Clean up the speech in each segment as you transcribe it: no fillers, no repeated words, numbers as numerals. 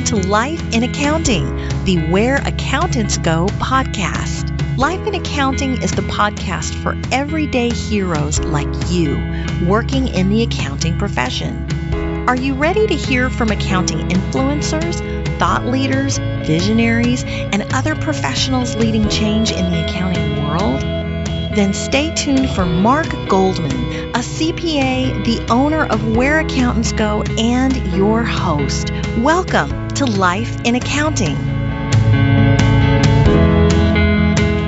to Life in Accounting, the Where Accountants Go podcast. Life in Accounting is the podcast for everyday heroes like you working in the accounting profession. Are you ready to hear from accounting influencers, thought leaders, visionaries, and other professionals leading change in the accounting world? Then stay tuned for Mark Goldman, a CPA, the owner of Where Accountants Go, and your host. Welcome to Life in Accounting.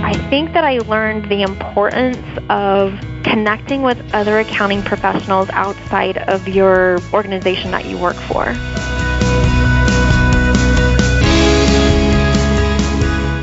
I think that I learned the importance of connecting with other accounting professionals outside of your organization that you work for.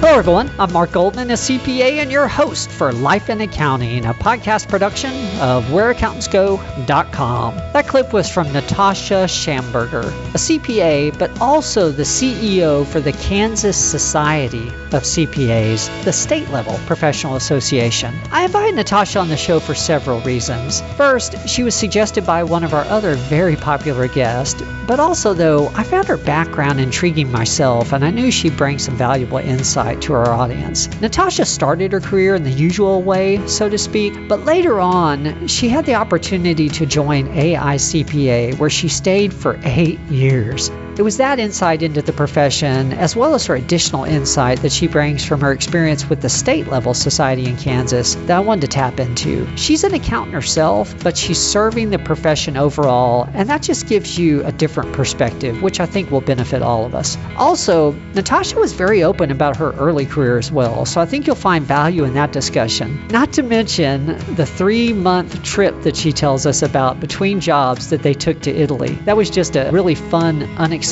Hello everyone, I'm Mark Goldman, a CPA and your host for Life in Accounting, a podcast production of WhereAccountantsGo.com. That clip was from Natasha Schamberger, a CPA, but also the CEO for the Kansas Society of CPAs, the state-level professional association. I invited Natasha on the show for several reasons. First, she was suggested by one of our other very popular guests, but also, though, I found her background intriguing myself, and I knew she'd bring some valuable insight to our audience. Natasha started her career in the usual way, so to speak, but later on, she had the opportunity to join AICPA, where she stayed for 8 years. It was that insight into the profession, as well as her additional insight that she brings from her experience with the state-level society in Kansas, that I wanted to tap into. She's an accountant herself, but she's serving the profession overall, and that just gives you a different perspective, which I think will benefit all of us. Also, Natasha was very open about her early career as well, so I think you'll find value in that discussion. Not to mention the 3-month trip that she tells us about between jobs that they took to Italy. That was just a really fun, unexpected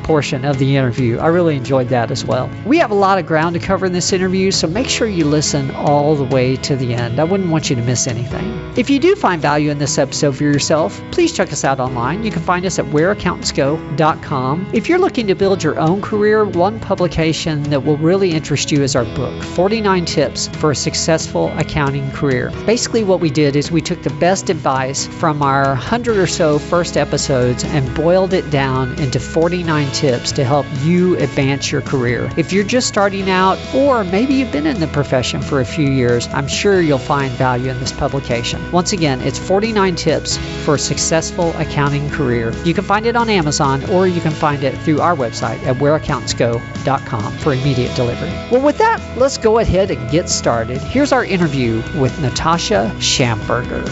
portion of the interview. I really enjoyed that as well. We have a lot of ground to cover in this interview, so make sure you listen all the way to the end. I wouldn't want you to miss anything. If you do find value in this episode for yourself, please check us out online. You can find us at WhereAccountantsGo.com. If you're looking to build your own career, one publication that will really interest you is our book, 49 Tips for a Successful Accounting Career. Basically what we did is we took the best advice from our 100 or so first episodes and boiled it down into 49 tips to help you advance your career. If you're just starting out, or maybe you've been in the profession for a few years, I'm sure you'll find value in this publication. Once again, it's 49 tips for a successful accounting career. You can find it on Amazon, or you can find it through our website at WhereAccountantsGo.com for immediate delivery. Well, with that, let's go ahead and get started. Here's our interview with Natasha Schamberger.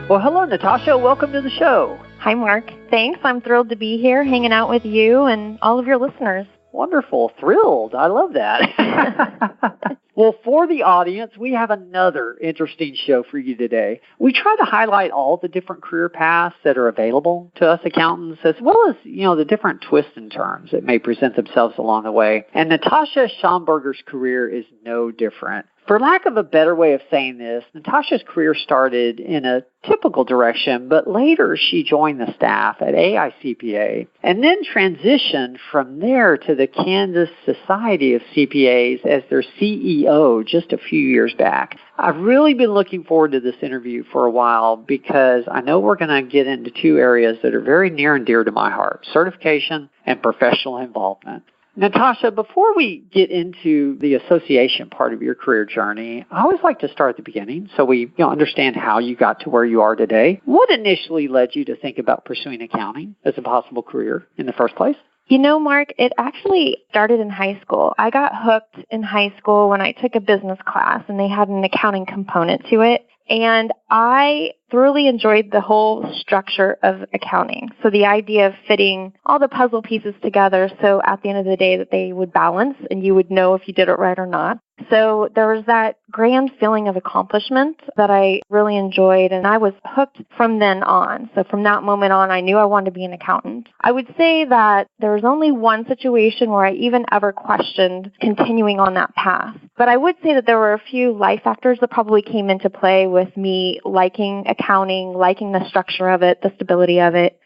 Well, hello, Natasha. Welcome to the show. Hi, Mark. Thanks. I'm thrilled to be here hanging out with you and all of your listeners. Wonderful. Thrilled. I love that. Well, for the audience, we have another interesting show for you today. We try to highlight all the different career paths that are available to us accountants, as well as, the different twists and turns that may present themselves along the way. And Natasha Schamberger's career is no different. For lack of a better way of saying this, Natasha's career started in a typical direction, but later she joined the staff at AICPA and then transitioned from there to the Kansas Society of CPAs as their CEO just a few years back. I've really been looking forward to this interview for a while because I know we're going to get into two areas that are very near and dear to my heart: certification and professional involvement. Natasha, before we get into the association part of your career journey, I always like to start at the beginning so we understand how you got to where you are today. What initially led you to think about pursuing accounting as a possible career in the first place? Mark, it actually started in high school. I got hooked in high school when I took a business class, and they had an accounting component to it. And I thoroughly enjoyed the whole structure of accounting. So the idea of fitting all the puzzle pieces together so at the end of the day that they would balance and you would know if you did it right or not. So there was that grand feeling of accomplishment that I really enjoyed, and I was hooked from then on. So from that moment on, I knew I wanted to be an accountant. I would say that there was only one situation where I even ever questioned continuing on that path. But I would say that there were a few life factors that probably came into play with me liking accounting, liking the structure of it, the stability of it.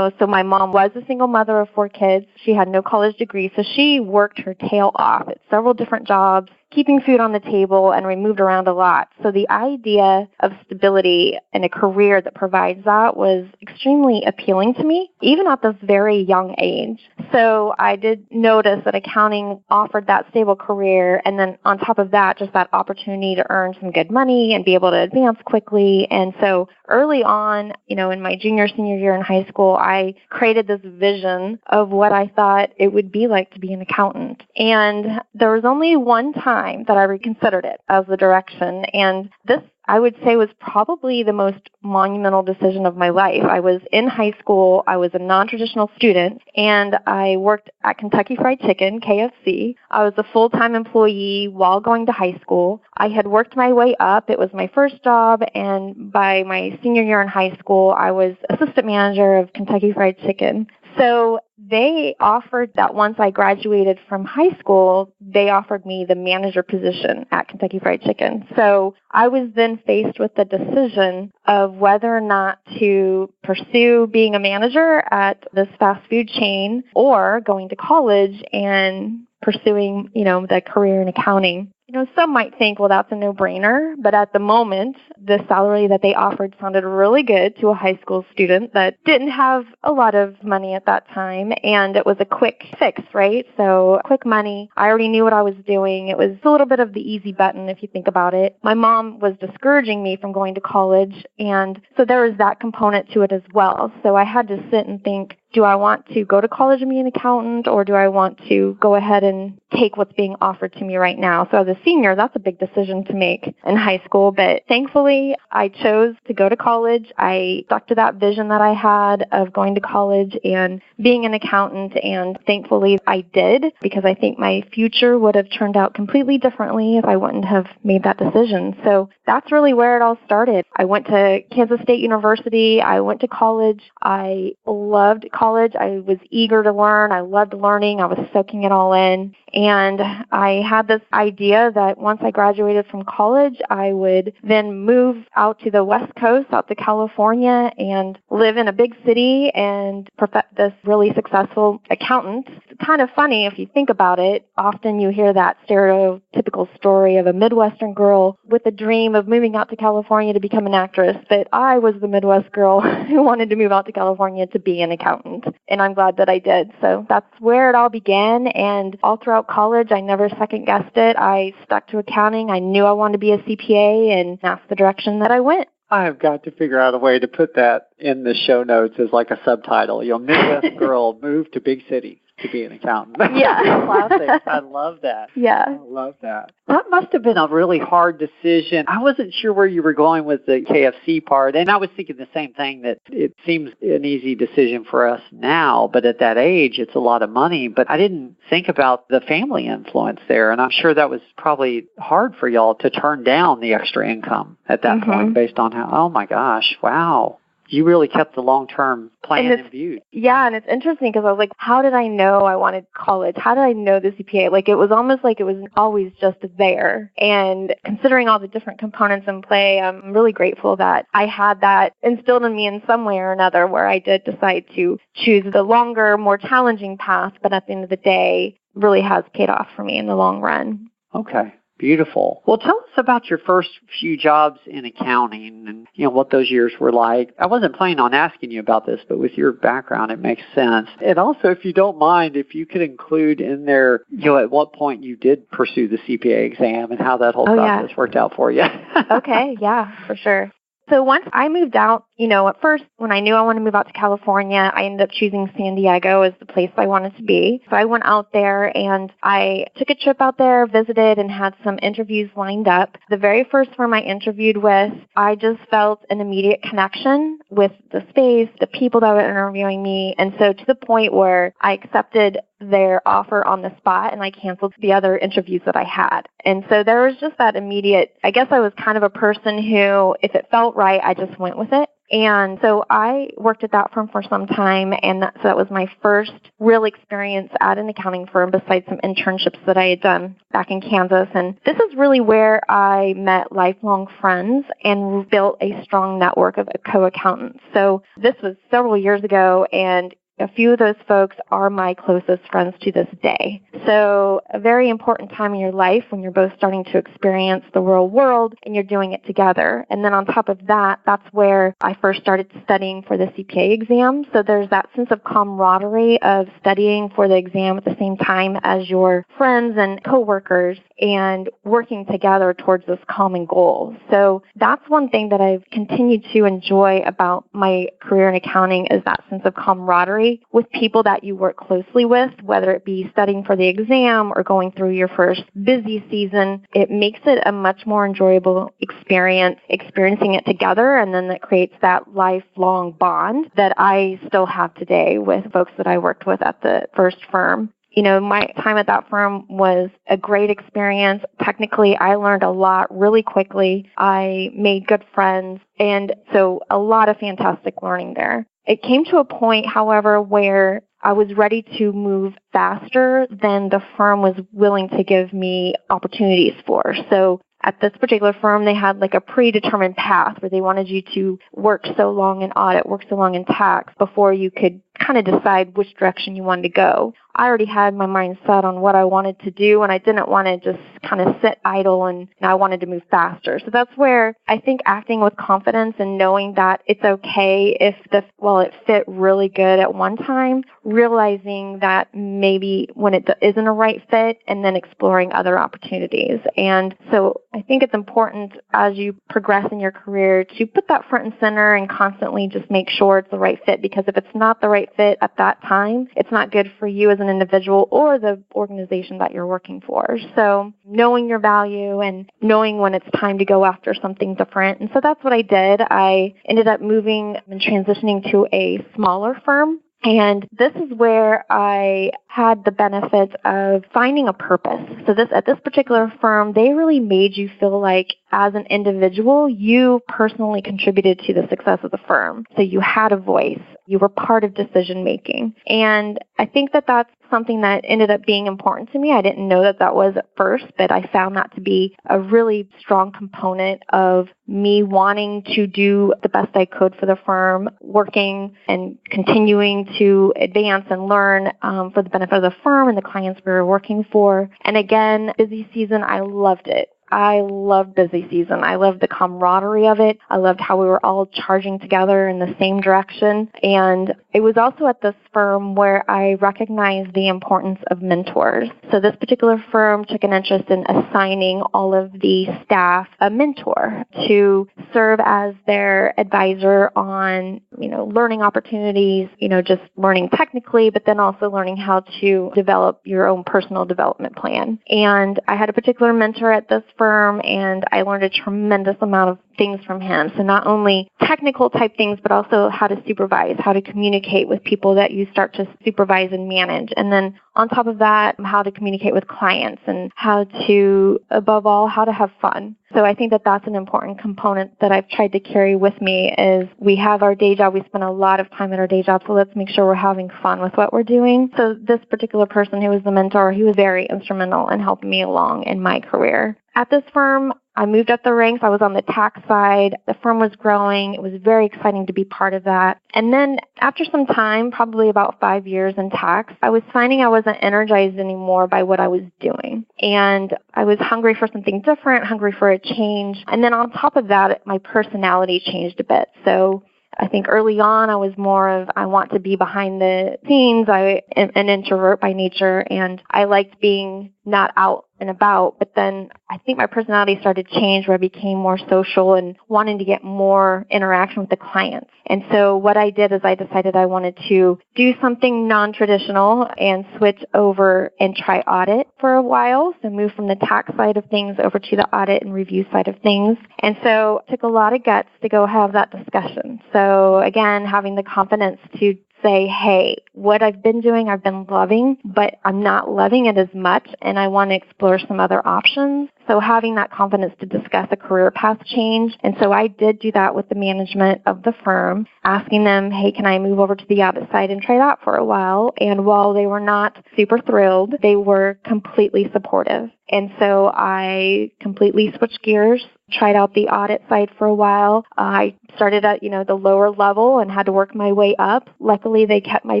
So my mom was a single mother of 4 kids. She had no college degree, so she worked her tail off at several different jobs, keeping food on the table, and we moved around a lot. So the idea of stability and a career that provides that was extremely appealing to me, even at this very young age. So I did notice that accounting offered that stable career, and then on top of that, just that opportunity to earn some good money and be able to advance quickly. And so early on, in my junior, senior year in high school, I created this vision of what I thought it would be like to be an accountant. And there was only one time that I reconsidered it as the direction. And this, I would say, was probably the most monumental decision of my life. I was in high school. I was a non-traditional student, and I worked at Kentucky Fried Chicken, KFC. I was a full-time employee while going to high school. I had worked my way up. It was my first job, and by my senior year in high school, I was assistant manager of Kentucky Fried Chicken. So they offered that once I graduated from high school, they offered me the manager position at Kentucky Fried Chicken. So I was then faced with the decision of whether or not to pursue being a manager at this fast food chain or going to college and pursuing, the career in accounting. Some might think, well, that's a no-brainer, but at the moment, the salary that they offered sounded really good to a high school student that didn't have a lot of money at that time, and it was a quick fix, right? So quick money. I already knew what I was doing. It was a little bit of the easy button if you think about it. My mom was discouraging me from going to college, and so there was that component to it as well. So I had to sit and think, do I want to go to college and be an accountant, or do I want to go ahead and take what's being offered to me right now? So as a senior, that's a big decision to make in high school. But thankfully, I chose to go to college. I stuck to that vision that I had of going to college and being an accountant. And thankfully, I did, because I think my future would have turned out completely differently if I wouldn't have made that decision. So that's really where it all started. I went to Kansas State University. I went to college. I loved college. I was eager to learn. I loved learning. I was soaking it all in. And I had this idea that once I graduated from college, I would then move out to the West Coast, out to California, and live in a big city and perfect this really successful accountant. It's kind of funny if you think about it. Often you hear that stereotypical story of a Midwestern girl with a dream of moving out to California to become an actress. But I was the Midwest girl who wanted to move out to California to be an accountant. And I'm glad that I did. So that's where it all began. And all throughout college, I never second-guessed it. I stuck to accounting. I knew I wanted to be a CPA, and that's the direction that I went. I have got to figure out a way to put that in the show notes as like a subtitle. Midwest girl moved to big city to be an accountant. Yeah. Classic. I love that. Yeah. I love that. That must have been a really hard decision. I wasn't sure where you were going with the KFC part, and I was thinking the same thing, that it seems an easy decision for us now, but at that age, it's a lot of money. But I didn't think about the family influence there, and I'm sure that was probably hard for y'all to turn down the extra income at that point based on how, oh my gosh, wow. You really kept the long-term plan in view. Yeah, and it's interesting because I was like, how did I know I wanted college? How did I know the CPA? Like, it was almost like it was always just there. And considering all the different components in play, I'm really grateful that I had that instilled in me in some way or another, where I did decide to choose the longer, more challenging path, but at the end of the day, really has paid off for me in the long run. Okay. Beautiful. Well, tell us about your first few jobs in accounting and, what those years were like. I wasn't planning on asking you about this, but with your background, it makes sense. And also, if you don't mind, if you could include in there, at what point you did pursue the CPA exam and how that whole process worked out for you. Okay. Yeah, for sure. So once I moved out, at first, when I knew I wanted to move out to California, I ended up choosing San Diego as the place I wanted to be. So I went out there and I took a trip out there, visited, and had some interviews lined up. The very first firm I interviewed with, I just felt an immediate connection with the space, the people that were interviewing me. And so to the point where I accepted their offer on the spot and I canceled the other interviews that I had. And so there was just that immediate, I guess I was kind of a person who, if it felt right, I just went with it. And so I worked at that firm for some time, and so that was my first real experience at an accounting firm besides some internships that I had done back in Kansas. And this is really where I met lifelong friends and built a strong network of co-accountants. So this was several years ago, and a few of those folks are my closest friends to this day. So a very important time in your life when you're both starting to experience the real world and you're doing it together. And then on top of that, that's where I first started studying for the CPA exam. So there's that sense of camaraderie of studying for the exam at the same time as your friends and coworkers and working together towards this common goal. So that's one thing that I've continued to enjoy about my career in accounting is that sense of camaraderie with people that you work closely with, whether it be studying for the exam or going through your first busy season. It makes it a much more enjoyable experience, experiencing it together, and then that creates that lifelong bond that I still have today with folks that I worked with at the first firm. You know, my time at that firm was a great experience. Technically, I learned a lot really quickly. I made good friends, and so a lot of fantastic learning there. It came to a point, however, where I was ready to move faster than the firm was willing to give me opportunities for. So at this particular firm, they had like a predetermined path where they wanted you to work so long in audit, work so long in tax before you could kind of decide which direction you wanted to go. I already had my mind set on what I wanted to do, and I didn't want to just kind of sit idle, and I wanted to move faster. So that's where I think acting with confidence and knowing that it's okay if it fit really good at one time, realizing that maybe when it isn't a right fit, and then exploring other opportunities. And so I think it's important as you progress in your career to put that front and center and constantly just make sure it's the right fit, because if it's not the right fit at that time, it's not good for you as an individual or the organization that you're working for. So knowing your value and knowing when it's time to go after something different. And so that's what I did. I ended up moving and transitioning to a smaller firm. And this is where I had the benefit of finding a purpose. So at this particular firm, they really made you feel like as an individual, you personally contributed to the success of the firm. So you had a voice. You were part of decision making. And I think that that's something that ended up being important to me. I didn't know that was at first, but I found that to be a really strong component of me wanting to do the best I could for the firm, working and continuing to advance and learn for the benefit of the firm and the clients we were working for. And again, busy season, I loved it. I loved busy season. I loved the camaraderie of it. I loved how we were all charging together in the same direction. And it was also at this firm where I recognized the importance of mentors. So this particular firm took an interest in assigning all of the staff a mentor to serve as their advisor on, learning opportunities, just learning technically, but then also learning how to develop your own personal development plan. And I had a particular mentor at this firm, and I learned a tremendous amount of things from him. So not only technical type things, but also how to supervise, how to communicate with people that you start to supervise and manage. And then on top of that, how to communicate with clients and how to, above all, how to have fun. So I think that that's an important component that I've tried to carry with me is we have our day job. We spend a lot of time at our day job, so let's make sure we're having fun with what we're doing. So this particular person who was the mentor, he was very instrumental in helping me along in my career. At this firm, I moved up the ranks. I was on the tax side. The firm was growing. It was very exciting to be part of that. And then after some time, probably about 5 years in tax, I was finding I wasn't energized anymore by what I was doing. And I was hungry for something different, hungry for a change. And then on top of that, my personality changed a bit. So I think early on, I was more of, I want to be behind the scenes. I am an introvert by nature, and I liked being not out and about. But then I think my personality started to change where I became more social and wanting to get more interaction with the clients. And so what I did is I decided I wanted to do something non-traditional and switch over and try audit for a while. So move from the tax side of things over to the audit and review side of things. And so it took a lot of guts to go have that discussion. So again, having the confidence to say, hey, what I've been doing, I've been loving, but I'm not loving it as much, and I want to explore some other options. So having that confidence to discuss a career path change. And so I did do that with the management of the firm, asking them, hey, can I move over to the audit side and try that for a while? And while they were not super thrilled, they were completely supportive. And so I completely switched gears, tried out the audit side for a while. I started at, the lower level and had to work my way up. Luckily, they kept my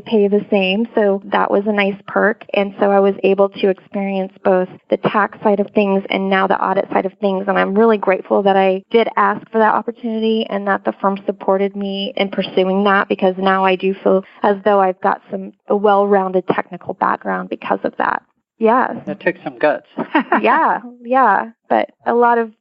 pay the same, so that was a nice perk. And so I was able to experience both the tax side of things and now the audit side of things. And I'm really grateful that I did ask for that opportunity and that the firm supported me in pursuing that, because now I do feel as though I've got a well-rounded technical background because of that. Yeah. That took some guts. Yeah. But a lot of,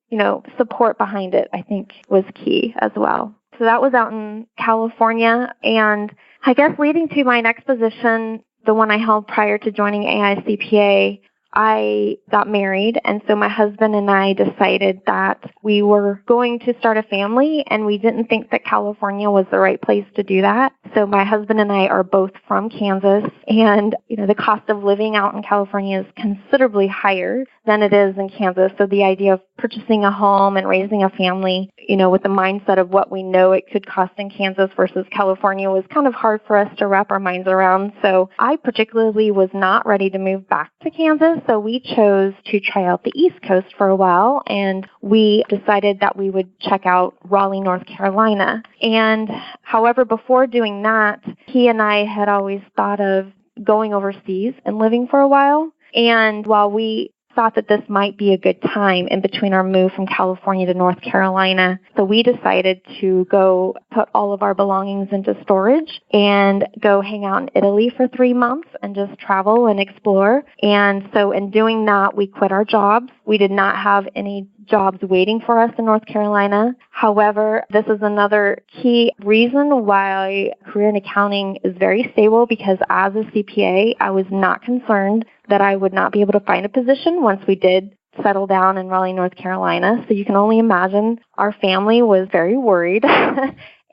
support behind it, I think, was key as well. So that was out in California. And I guess leading to my next position, the one I held prior to joining AICPA, I got married, and so my husband and I decided that we were going to start a family, and we didn't think that California was the right place to do that. So my husband and I are both from Kansas, and the cost of living out in California is considerably higher than it is in Kansas. So the idea of purchasing a home and raising a family, with the mindset of what we know it could cost in Kansas versus California was kind of hard for us to wrap our minds around. So I particularly was not ready to move back to Kansas. So we chose to try out the East Coast for a while, and we decided that we would check out Raleigh, North Carolina. And however, before doing that, he and I had always thought of going overseas and living for a while. And while we thought that this might be a good time in between our move from California to North Carolina, so we decided to go put all of our belongings into storage and go hang out in Italy for 3 months and just travel and explore. And so in doing that, we quit our jobs. We did not have any jobs waiting for us in North Carolina. However, this is another key reason why career in accounting is very stable, because as a CPA, I was not concerned that I would not be able to find a position once we did settle down in Raleigh, North Carolina. So you can only imagine our family was very worried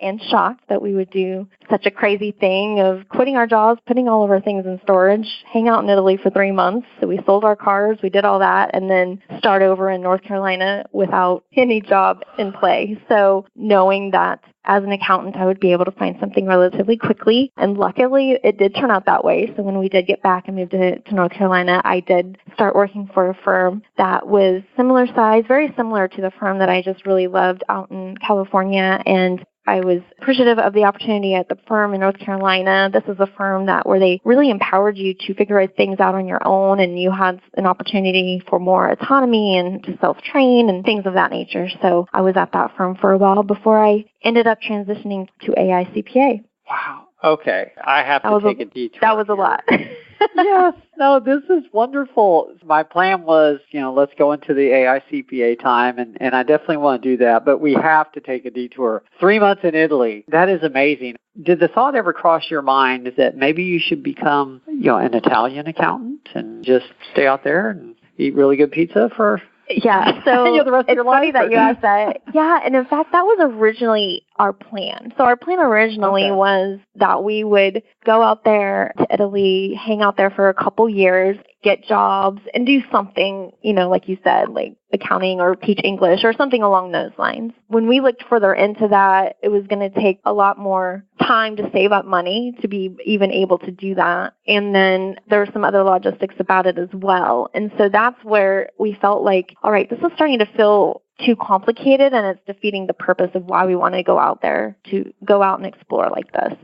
and shocked that we would do such a crazy thing of quitting our jobs, putting all of our things in storage, hang out in Italy for 3 months. So we sold our cars, we did all that, and then start over in North Carolina without any job in play. So knowing that as an accountant, I would be able to find something relatively quickly. And luckily, it did turn out that way. So when we did get back and moved to North Carolina, I did start working for a firm that was similar size, very similar to the firm that I just really loved out in California. And I was appreciative of the opportunity at the firm in North Carolina. This is a firm where they really empowered you to figure things out on your own, and you had an opportunity for more autonomy and to self-train and things of that nature. So I was at that firm for a while before I ended up transitioning to AICPA. Wow. Okay. I have to take a detour. That was a lot. Yes. No, this is wonderful. My plan was, let's go into the AICPA time, and I definitely want to do that, but we have to take a detour. 3 months in Italy. That is amazing. Did the thought ever cross your mind that maybe you should become, an Italian accountant and just stay out there and eat really good pizza for... Yeah, so it's funny that you asked that. Yeah, and in fact, that was originally our plan. So our plan originally was that we would go out there to Italy, hang out there for a couple years, get jobs, and do something, like you said, like accounting or teach English or something along those lines. When we looked further into that, it was going to take a lot more time to save up money to be even able to do that. And then there were some other logistics about it as well. And so that's where we felt like, all right, this is starting to feel too complicated, and it's defeating the purpose of why we want to go out there, to go out and explore like this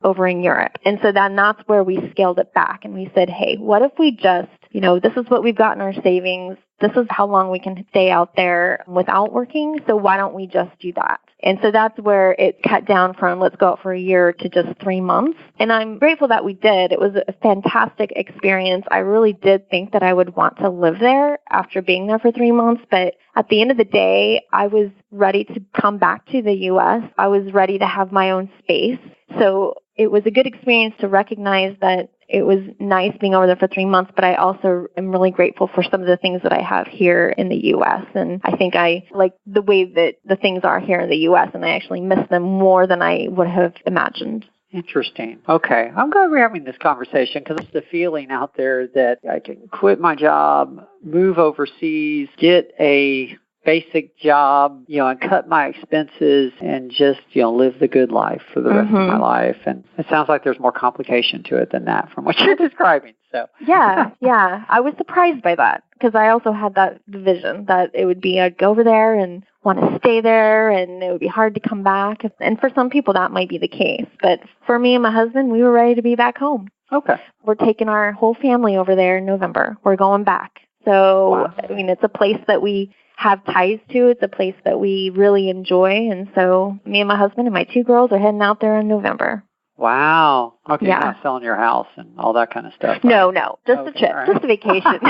over in Europe. And so then that's where we scaled it back, and we said, hey, what if we just, this is what we've got in our savings. This is how long we can stay out there without working. So why don't we just do that? And so that's where it cut down from let's go out for a year to just 3 months. And I'm grateful that we did. It was a fantastic experience. I really did think that I would want to live there after being there for 3 months. But at the end of the day, I was ready to come back to the U.S. I was ready to have my own space. So it was a good experience to recognize that it was nice being over there for 3 months, but I also am really grateful for some of the things that I have here in the U.S. And I think I like the way that the things are here in the U.S., and I actually miss them more than I would have imagined. Interesting. Okay. I'm glad we're having this conversation, because it's the feeling out there that I can quit my job, move overseas, get a basic job, and cut my expenses and just, live the good life for the rest of my life. And it sounds like there's more complication to it than that from what you're describing. So Yeah. I was surprised by that because I also had that vision that it would be I'd go over there and want to stay there and it would be hard to come back. And for some people that might be the case. But for me and my husband, we were ready to be back home. Okay. We're taking our whole family over there in November. We're going back. So, Wow. It's a place that we have ties to. It's a place that we really enjoy. And so me and my husband and my 2 girls are heading out there in November. Wow. Okay, Yeah. You're not selling your house and all that kind of stuff. No. Just a trip. Right. Just a vacation.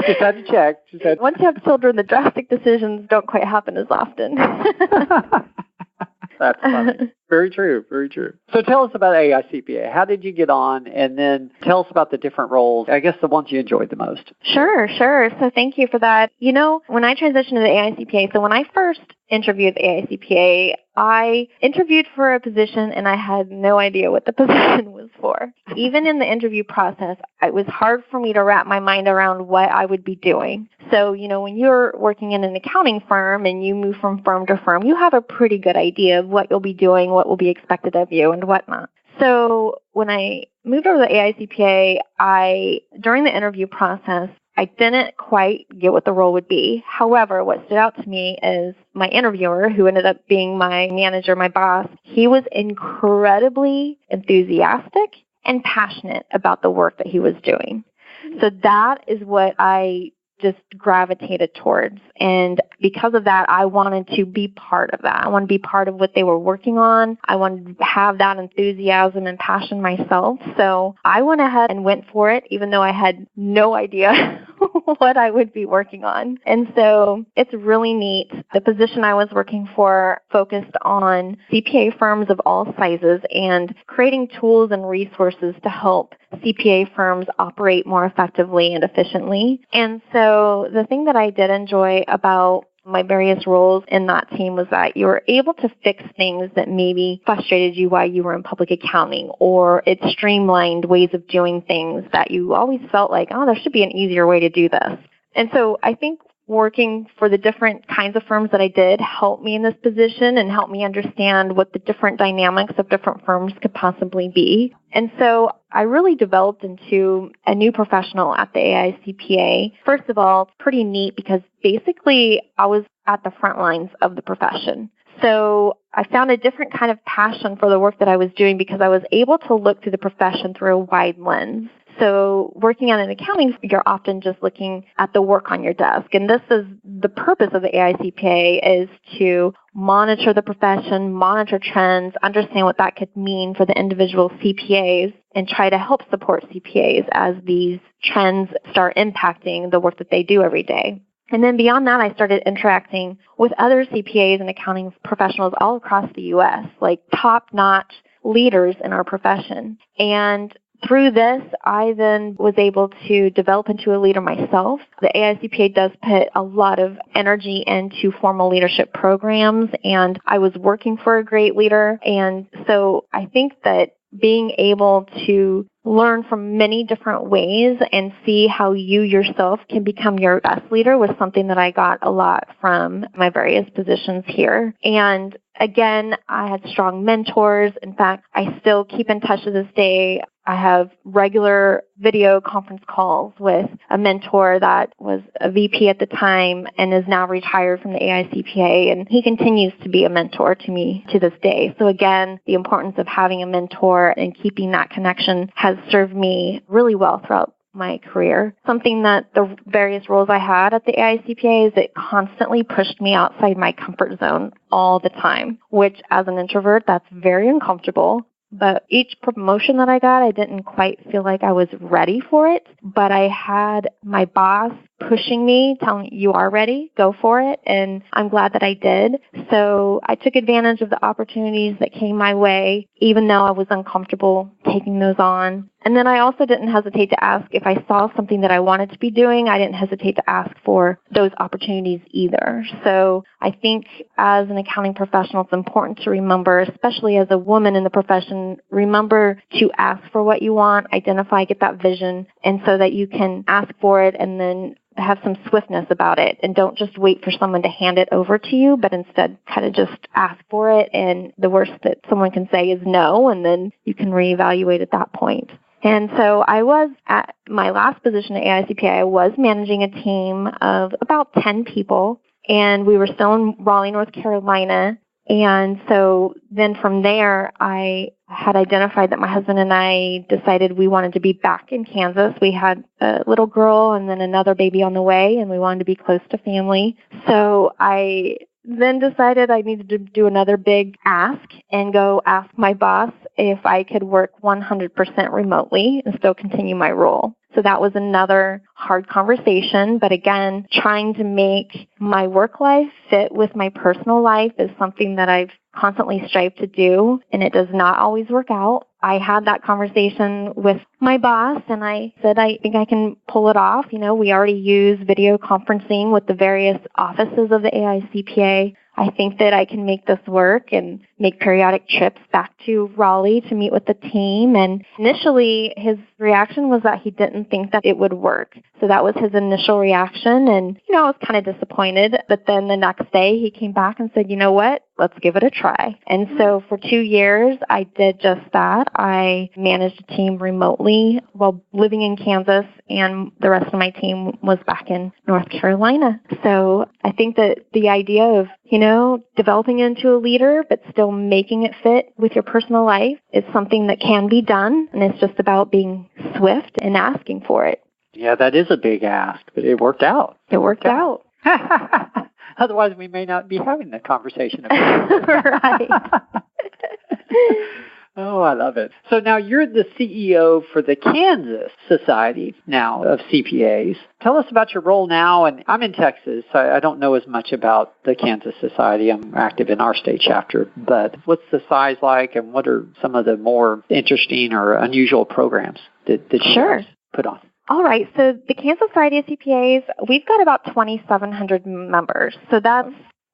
Just had to check. Once you have children, the drastic decisions don't quite happen as often. That's funny. Very true. Very true. So tell us about AICPA. How did you get on? And then tell us about the different roles, I guess the ones you enjoyed the most. Sure. So thank you for that. When I transitioned to the AICPA, so when I first interviewed the AICPA, I interviewed for a position and I had no idea what the position was for. Even in the interview process, it was hard for me to wrap my mind around what I would be doing. So, when you're working in an accounting firm and you move from firm to firm, you have a pretty good idea of what you'll be doing, what will be expected of you, and whatnot. So when I moved over to the AICPA, during the interview process, I didn't quite get what the role would be. However, what stood out to me is my interviewer, who ended up being my manager, my boss, he was incredibly enthusiastic and passionate about the work that he was doing. So that is what I just gravitated towards. And because of that, I wanted to be part of that. I wanted to be part of what they were working on. I wanted to have that enthusiasm and passion myself. So I went ahead and went for it, even though I had no idea what I would be working on. And so it's really neat. The position I was working for focused on CPA firms of all sizes and creating tools and resources to help CPA firms operate more effectively and efficiently. And so the thing that I did enjoy about my various roles in that team was that you were able to fix things that maybe frustrated you while you were in public accounting, or it streamlined ways of doing things that you always felt like, there should be an easier way to do this. And so I think working for the different kinds of firms that I did helped me in this position and helped me understand what the different dynamics of different firms could possibly be. And so I really developed into a new professional at the AICPA. First of all, it's pretty neat because basically I was at the front lines of the profession. So I found a different kind of passion for the work that I was doing because I was able to look through the profession through a wide lens. So working on an accounting, you're often just looking at the work on your desk. And this is the purpose of the AICPA, is to monitor the profession, monitor trends, understand what that could mean for the individual CPAs, and try to help support CPAs as these trends start impacting the work that they do every day. And then beyond that, I started interacting with other CPAs and accounting professionals all across the U.S., like top-notch leaders in our profession. And through this, I then was able to develop into a leader myself. The AICPA does put a lot of energy into formal leadership programs, and I was working for a great leader. And so I think that being able to learn from many different ways and see how you yourself can become your best leader was something that I got a lot from my various positions here. And again, I had strong mentors. In fact, I still keep in touch to this day. I have regular video conference calls with a mentor that was a VP at the time and is now retired from the AICPA, and he continues to be a mentor to me to this day. So again, the importance of having a mentor and keeping that connection has served me really well throughout my career. Something that the various roles I had at the AICPA is it constantly pushed me outside my comfort zone all the time, which as an introvert, that's very uncomfortable. But each promotion that I got, I didn't quite feel like I was ready for it. But I had my boss pushing me, telling me, you are ready, go for it. And I'm glad that I did. So I took advantage of the opportunities that came my way, even though I was uncomfortable taking those on. And then I also didn't hesitate to ask if I saw something that I wanted to be doing. I didn't hesitate to ask for those opportunities either. So I think as an accounting professional, it's important to remember, especially as a woman in the profession, remember to ask for what you want, identify, get that vision, and so that you can ask for it and then have some swiftness about it, and don't just wait for someone to hand it over to you, but instead kind of just ask for it, and the worst that someone can say is no, and then you can reevaluate at that point. And so I was at my last position at AICPA, I was managing a team of about 10 people, and we were still in Raleigh, North Carolina. And so then from there, I had identified that my husband and I decided we wanted to be back in Kansas. We had a little girl and then another baby on the way, and we wanted to be close to family. So I then decided I needed to do another big ask and go ask my boss if I could work 100% remotely and still continue my role. So that was another hard conversation. But again, trying to make my work life fit with my personal life is something that I've constantly strived to do, and it does not always work out. I had that conversation with my boss, and I said, I think I can pull it off. You know, we already use video conferencing with the various offices of the AICPA. I think that I can make this work and make periodic trips back to Raleigh to meet with the team. And initially, his reaction was that he didn't think that it would work. So that was his initial reaction. And, I was kind of disappointed. But then the next day, he came back and said, you know what? Let's give it a try. And so for 2 years, I did just that. I managed a team remotely while living in Kansas, and the rest of my team was back in North Carolina. So I think that the idea of, developing into a leader, but still making it fit with your personal life is something that can be done. And it's just about being swift and asking for it. Yeah, that is a big ask, but it worked out. It worked out. Otherwise, we may not be having the conversation about it. Right. Oh, I love it. So now you're the CEO for the Kansas Society now of CPAs. Tell us about your role now. And I'm in Texas, so I don't know as much about the Kansas Society. I'm active in our state chapter. But what's the size like, and what are some of the more interesting or unusual programs that you guys put on? All right. So the Kansas Society of CPAs, we've got about 2,700 members. So that's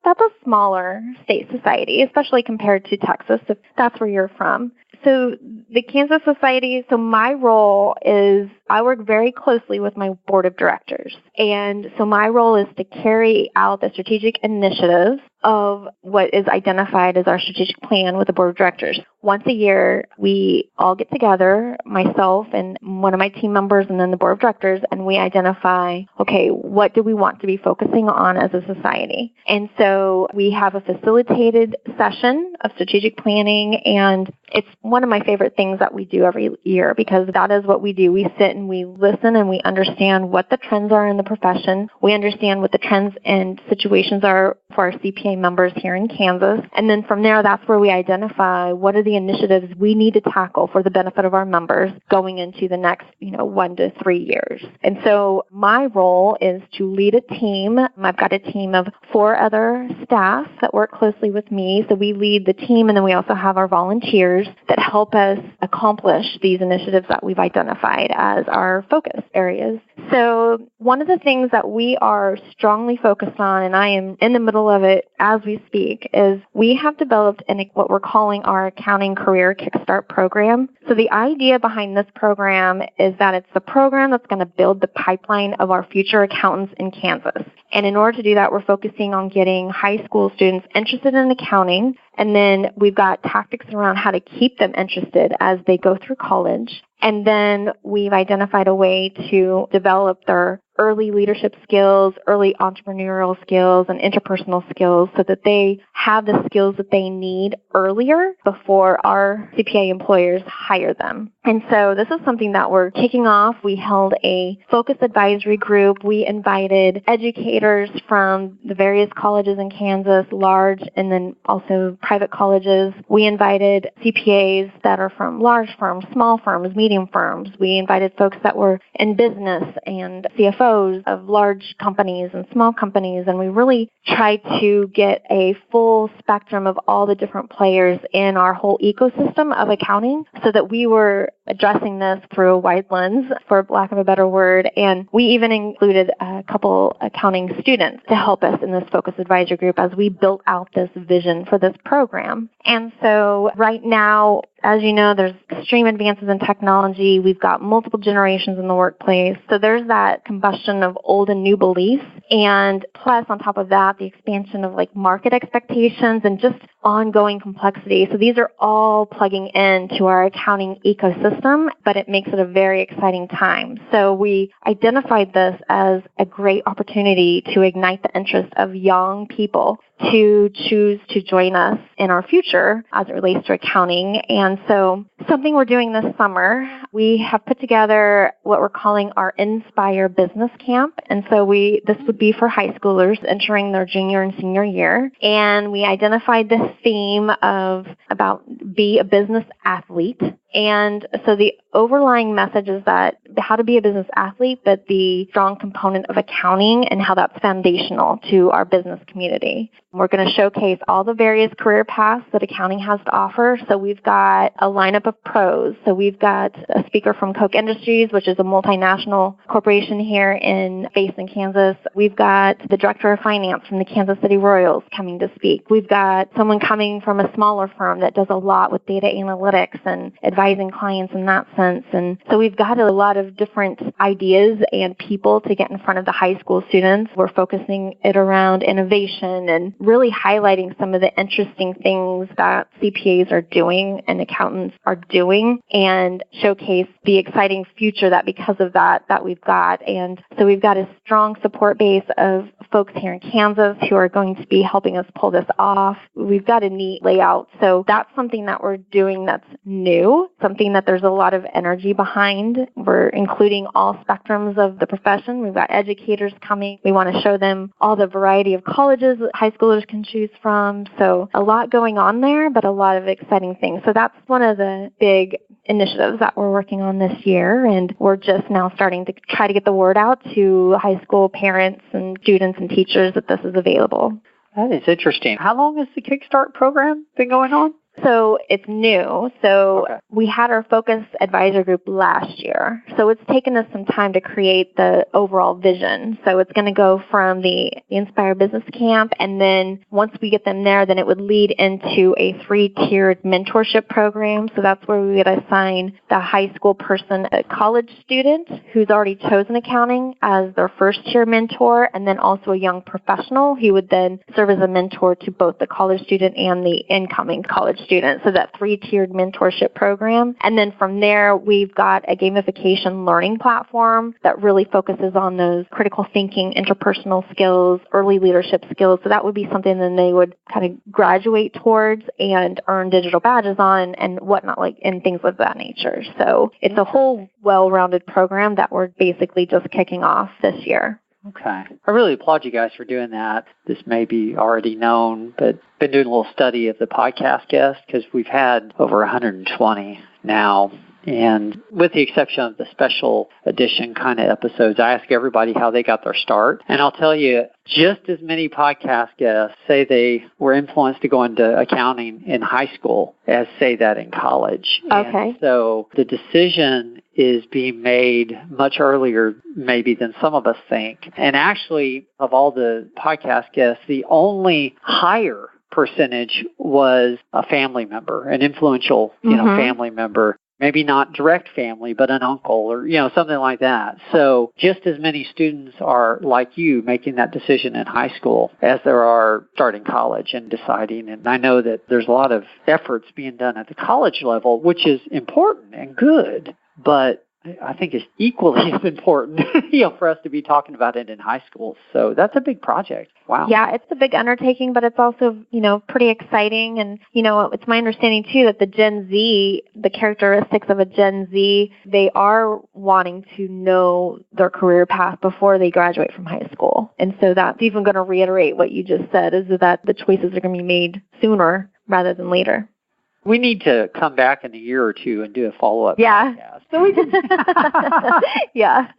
a smaller state society, especially compared to Texas, if that's where you're from. So the Kansas Society, so my role is I work very closely with my board of directors. And so my role is to carry out the strategic initiatives of what is identified as our strategic plan with the board of directors. Once a year, we all get together, myself and one of my team members and then the board of directors, and we identify, okay, what do we want to be focusing on as a society? And so we have a facilitated session of strategic planning, and it's one of my favorite things that we do every year because that is what we do. We sit and we listen and we understand what the trends are in the profession. We understand what the trends and situations are for our CPA members here in Kansas. And then from there, that's where we identify what are the initiatives we need to tackle for the benefit of our members going into the next, 1 to 3 years. And so my role is to lead a team. I've got a team of 4 other staff that work closely with me. So we lead the team, and then we also have our volunteers that help us accomplish these initiatives that we've identified as our focus areas. So one of the things that we are strongly focused on, and I am in the middle of it as we speak, is we have developed what we're calling our Accounting Career Kickstart program. So the idea behind this program is that it's the program that's going to build the pipeline of our future accountants in Kansas. And in order to do that, we're focusing on getting high school students interested in accounting. And then we've got tactics around how to keep them interested as they go through college. And then we've identified a way to develop their early leadership skills, early entrepreneurial skills, and interpersonal skills so that they have the skills that they need earlier before our CPA employers hire them. And so this is something that we're kicking off. We held a focus advisory group. We invited educators from the various colleges in Kansas, large and then also private colleges. We invited CPAs that are from large firms, small firms, medium firms. We invited folks that were in business and CFOs of large companies and small companies, and we really tried to get a full spectrum of all the different players in our whole ecosystem of accounting so that we were addressing this through a wide lens, for lack of a better word. And we even included a couple accounting students to help us in this focus advisory group as we built out this vision for this program. And so right now, as you know, there's extreme advances in technology. We've got multiple generations in the workplace. So there's that combustion of old and new beliefs. And plus, on top of that, the expansion of like market expectations and just ongoing complexity. So these are all plugging into our accounting ecosystem, but it makes it a very exciting time. So we identified this as a great opportunity to ignite the interest of young people to choose to join us in our future as it relates to accounting. And so something we're doing this summer, we have put together what we're calling our Inspire Business Camp. And so this would be for high schoolers entering their junior and senior year. And we identified this theme of about be a business athlete. And so the overlying message is that how to be a business athlete, but the strong component of accounting and how that's foundational to our business community. We're going to showcase all the various career paths that accounting has to offer. So we've got a lineup of pros. So we've got a speaker from Koch Industries, which is a multinational corporation here based in Kansas. We've got the director of finance from the Kansas City Royals coming to speak. We've got someone coming from a smaller firm that does a lot with data analytics and advising clients in that sense. And so we've got a lot of different ideas and people to get in front of the high school students. We're focusing it around innovation and really highlighting some of the interesting things that CPAs are doing and accountants are doing, and showcase the exciting future that because of that we've got. And so we've got a strong support base of folks here in Kansas who are going to be helping us pull this off. We've got a neat layout. So that's something that we're doing that's new, something that there's a lot of energy behind. We're including all spectrums of the profession. We've got educators coming. We want to show them all the variety of colleges that high schoolers can choose from. So a lot going on there, but a lot of exciting things. So that's one of the big initiatives that we're working on this year. And we're just now starting to try to get the word out to high school parents and students and teachers that this is available. That is interesting. How long has the Kickstart program been going on? So it's new. So we had our focus advisor group last year. So it's taken us some time to create the overall vision. So it's going to go from the Inspire Business Camp, and then once we get them there, then it would lead into a 3-tiered mentorship program. So that's where we would assign the high school person, a college student who's already chosen accounting as their first-tier mentor, and then also a young professional who would then serve as a mentor to both the college student and the incoming college student. So that 3-tiered mentorship program. And then from there, we've got a gamification learning platform that really focuses on those critical thinking, interpersonal skills, early leadership skills. So that would be something that they would kind of graduate towards and earn digital badges on and whatnot, and things of that nature. So it's a whole well-rounded program that we're basically just kicking off this year. Okay. I really applaud you guys for doing that. This may be already known, but been doing a little study of the podcast guests because we've had over 120 now. And with the exception of the special edition kind of episodes, I ask everybody how they got their start. And I'll tell you, just as many podcast guests say they were influenced to go into accounting in high school as say that in college. Okay. And so the decision is being made much earlier maybe than some of us think. And actually, of all the podcast guests, the only higher percentage was a family member, an influential, family member. Maybe not direct family, but an uncle or, something like that. So just as many students are like you making that decision in high school as there are starting college and deciding. And I know that there's a lot of efforts being done at the college level, which is important and good, but I think it's equally as important, for us to be talking about it in high school. So that's a big project. Wow. Yeah, it's a big undertaking, but it's also, pretty exciting. And, it's my understanding, too, that the Gen Z, the characteristics of a Gen Z, they are wanting to know their career path before they graduate from high school. And so that's even going to reiterate what you just said, is that the choices are going to be made sooner rather than later. We need to come back in a year or two and do a follow-up podcast. So we can. Yeah.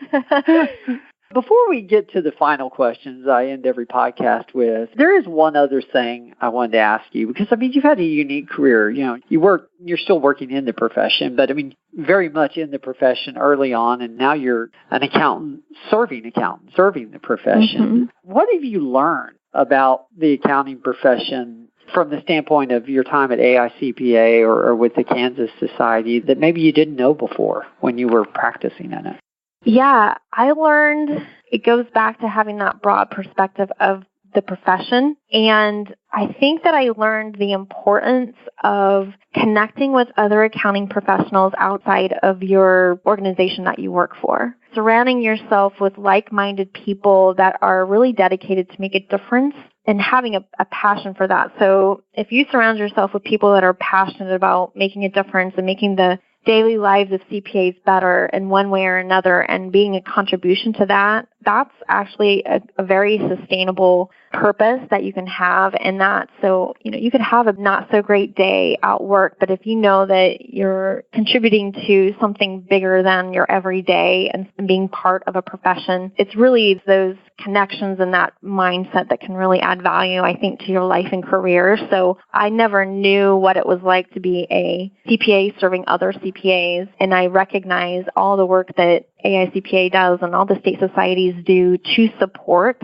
Before we get to the final questions I end every podcast with, there is one other thing I wanted to ask you, because, you've had a unique career. You're still working in the profession, but, very much in the profession early on, and now you're an accountant, serving the profession. Mm-hmm. What have you learned about the accounting profession from the standpoint of your time at AICPA or with the Kansas Society that maybe you didn't know before when you were practicing in it? Yeah, I learned it goes back to having that broad perspective of the profession. And I think that I learned the importance of connecting with other accounting professionals outside of your organization that you work for. Surrounding yourself with like-minded people that are really dedicated to make a difference and having a passion for that. So if you surround yourself with people that are passionate about making a difference and making the daily lives of CPAs better in one way or another and being a contribution to that, that's actually a very sustainable purpose that you can have in that. So, you could have a not so great day at work, but if you know that you're contributing to something bigger than your everyday and being part of a profession, it's really those connections and that mindset that can really add value, I think, to your life and career. So I never knew what it was like to be a CPA serving other CPAs, and I recognize all the work that AICPA does and all the state societies do to support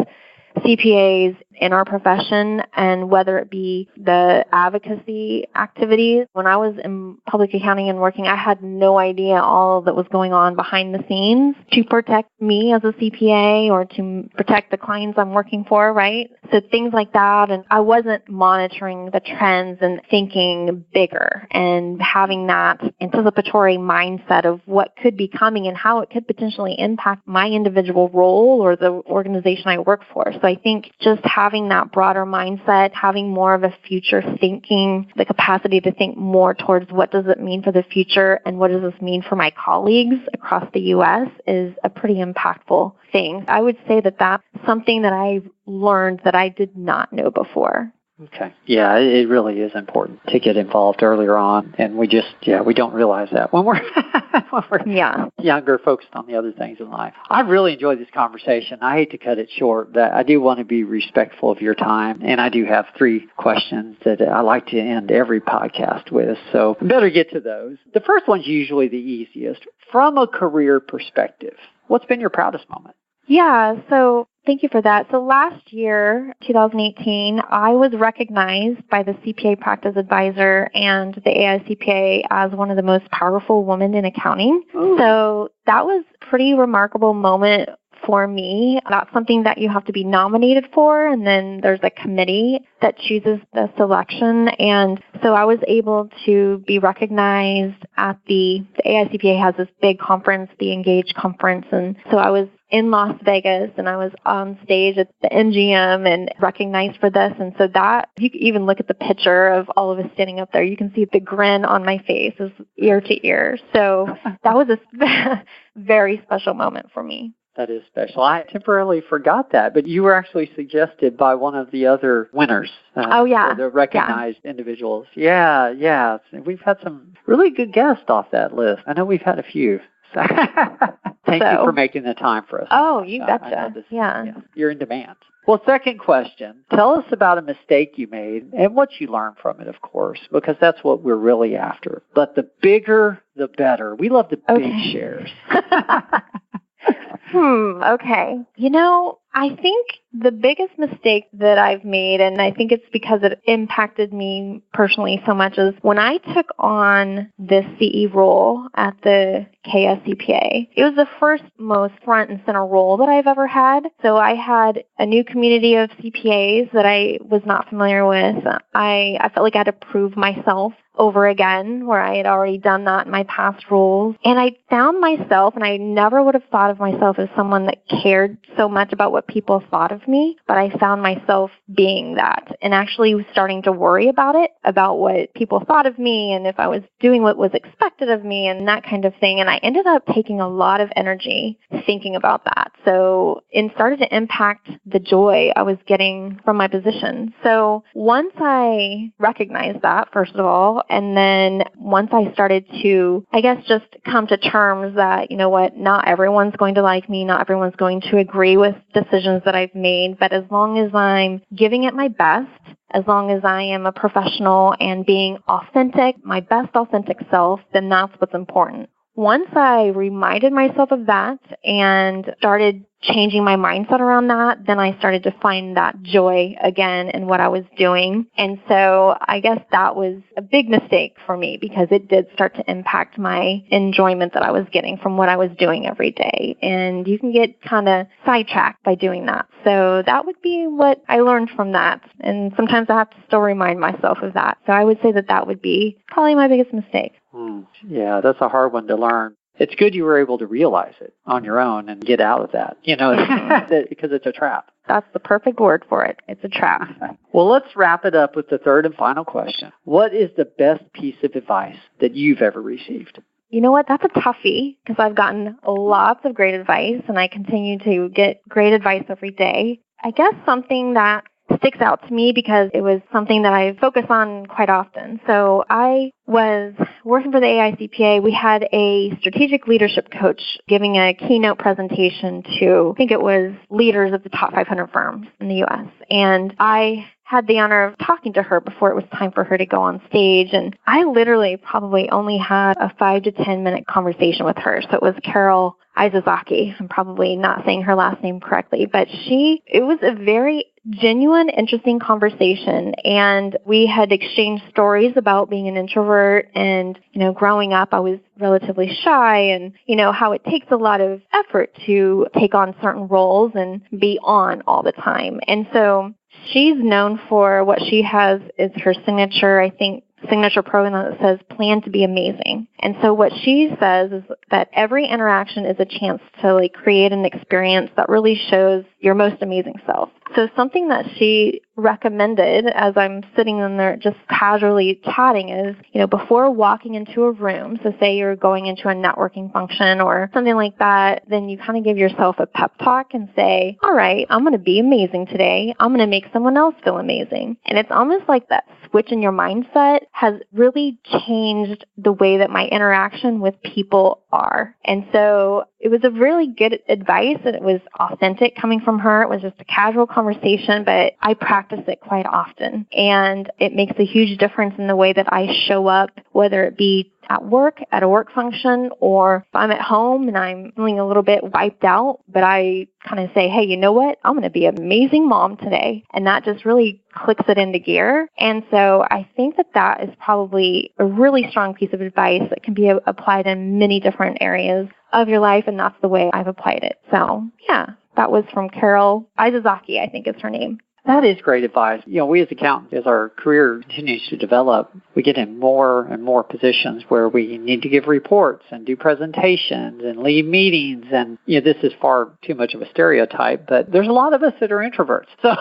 CPAs in our profession, and whether it be the advocacy activities. When I was in public accounting and working, I had no idea all that was going on behind the scenes to protect me as a CPA or to protect the clients I'm working for, right? So things like that, and I wasn't monitoring the trends and thinking bigger and having that anticipatory mindset of what could be coming and how it could potentially impact my individual role or the organization I work for. So I think just having that broader mindset, having more of a future thinking, the capacity to think more towards what does it mean for the future and what does this mean for my colleagues across the U.S. is a pretty impactful thing. I would say that that's something that I learned that I did not know before. Okay. Yeah, it really is important to get involved earlier on, and we don't realize that when we're younger, focused on the other things in life. I really enjoyed this conversation. I hate to cut it short, but I do want to be respectful of your time, and I do have 3 questions that I like to end every podcast with, so I better get to those. The first one's usually the easiest. From a career perspective, what's been your proudest moment? Yeah, so thank you for that. So last year, 2018, I was recognized by the CPA Practice Advisor and the AICPA as one of the most powerful women in accounting. Ooh. So that was a pretty remarkable moment for me. That's something that you have to be nominated for, and then there's a committee that chooses the selection. And so I was able to be recognized at the AICPA has this big conference, the Engage conference, and so I was in Las Vegas, and I was on stage at the MGM and recognized for this. And so that, you can even look at the picture of all of us standing up there. You can see the grin on my face is ear to ear. So that was a very special moment for me. That is special. I temporarily forgot that, but you were actually suggested by one of the other winners. The recognized individuals. Yeah. We've had some really good guests off that list. I know we've had a few. Thank you for making the time for us. Oh, you betcha. Yeah. You're in demand. Well, second question. Tell us about a mistake you made and what you learned from it, of course, because that's what we're really after. But the bigger, the better. We love the big shares. Okay. I think the biggest mistake that I've made, and I think it's because it impacted me personally so much, is when I took on this CE role at the KSCPA. It was the first most front and center role that I've ever had. So I had a new community of CPAs that I was not familiar with. I felt like I had to prove myself over again, where I had already done that in my past roles. And I found myself, and I never would have thought of myself as someone that cared so much about what what people thought of me, but I found myself being that and actually starting to worry about it, about what people thought of me and if I was doing what was expected of me and that kind of thing. And I ended up taking a lot of energy thinking about that. So it started to impact the joy I was getting from my position. So once I recognized that, first of all, and then once I started to, I guess, just come to terms that, you know what, not everyone's going to like me, not everyone's going to agree with decisions that I've made, but as long as I'm giving it my best, as long as I am a professional and being authentic, my best authentic self, then that's what's important. Once I reminded myself of that and started changing my mindset around that, then I started to find that joy again in what I was doing. And so I guess that was a big mistake for me because it did start to impact my enjoyment that I was getting from what I was doing every day. And you can get kind of sidetracked by doing that. So that would be what I learned from that. And sometimes I have to still remind myself of that. So I would say that that would be probably my biggest mistake. Yeah, that's a hard one to learn. It's good you were able to realize it on your own and get out of that, because it's a trap. That's the perfect word for it. It's a trap. Well, let's wrap it up with the third and final question. What is the best piece of advice that you've ever received? You know what? That's a toughie because I've gotten lots of great advice and I continue to get great advice every day. I guess something that sticks out to me because it was something that I focus on quite often. So I was working for the AICPA. We had a strategic leadership coach giving a keynote presentation to, I think it was leaders of the top 500 firms in the U.S. And I had the honor of talking to her before it was time for her to go on stage. And I literally probably only had a 5 to 10 minute conversation with her. So it was Carol Izazaki. I'm probably not saying her last name correctly, but it was a very genuine, interesting conversation. And we had exchanged stories about being an introvert and, growing up, I was relatively shy and, how it takes a lot of effort to take on certain roles and be on all the time. And so she's known for what she has is her signature program that says plan to be amazing. And so what she says is that every interaction is a chance to create an experience that really shows your most amazing self. So something that she recommended as I'm sitting in there just casually chatting is, before walking into a room, so say you're going into a networking function or something like that, then you kind of give yourself a pep talk and say, all right, I'm going to be amazing today. I'm going to make someone else feel amazing. And it's almost like that switch in your mindset has really changed the way that my interaction with people are. And so it was a really good advice and it was authentic coming from her. It was just a casual conversation, but I practice it quite often. And it makes a huge difference in the way that I show up, whether it be at work, at a work function, or if I'm at home and I'm feeling a little bit wiped out, but I kind of say, hey, you know what? I'm going to be an amazing mom today. And that just really clicks it into gear. And so I think that is probably a really strong piece of advice that can be applied in many different areas of your life. And that's the way I've applied it. So yeah, that was from Carol Izazaki, I think is her name. That is great advice. We as accountants, as our career continues to develop, we get in more and more positions where we need to give reports and do presentations and lead meetings. And, this is far too much of a stereotype, but there's a lot of us that are introverts. So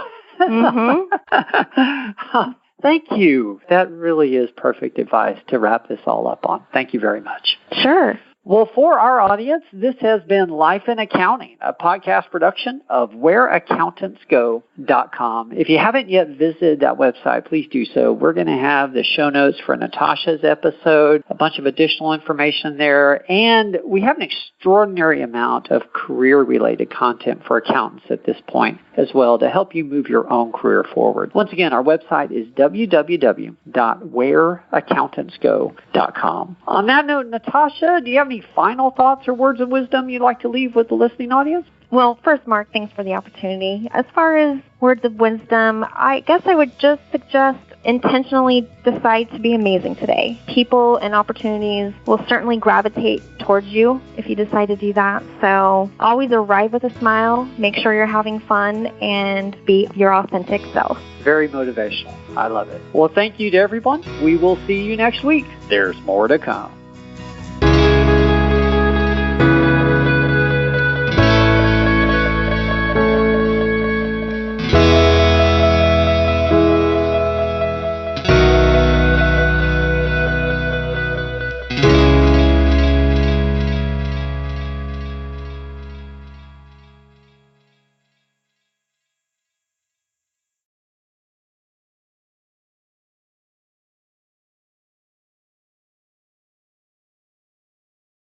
thank you. That really is perfect advice to wrap this all up on. Thank you very much. Sure. Well, for our audience, this has been Life in Accounting, a podcast production of WhereAccountantsGo.com. If you haven't yet visited that website, please do so. We're going to have the show notes for Natasha's episode, a bunch of additional information there, and we have an extraordinary amount of career-related content for accountants at this point as well to help you move your own career forward. Once again, our website is www.whereaccountantsgo.com. On that note, Natasha, do you have any final thoughts or words of wisdom you'd like to leave with the listening audience? Well, first, Mark, thanks for the opportunity. As far as words of wisdom, I guess I would just suggest intentionally decide to be amazing today. People and opportunities will certainly gravitate towards you if you decide to do that. So always arrive with a smile, make sure you're having fun, and be your authentic self. Very motivational. I love it. Well, thank you to everyone. We will see you next week. There's more to come.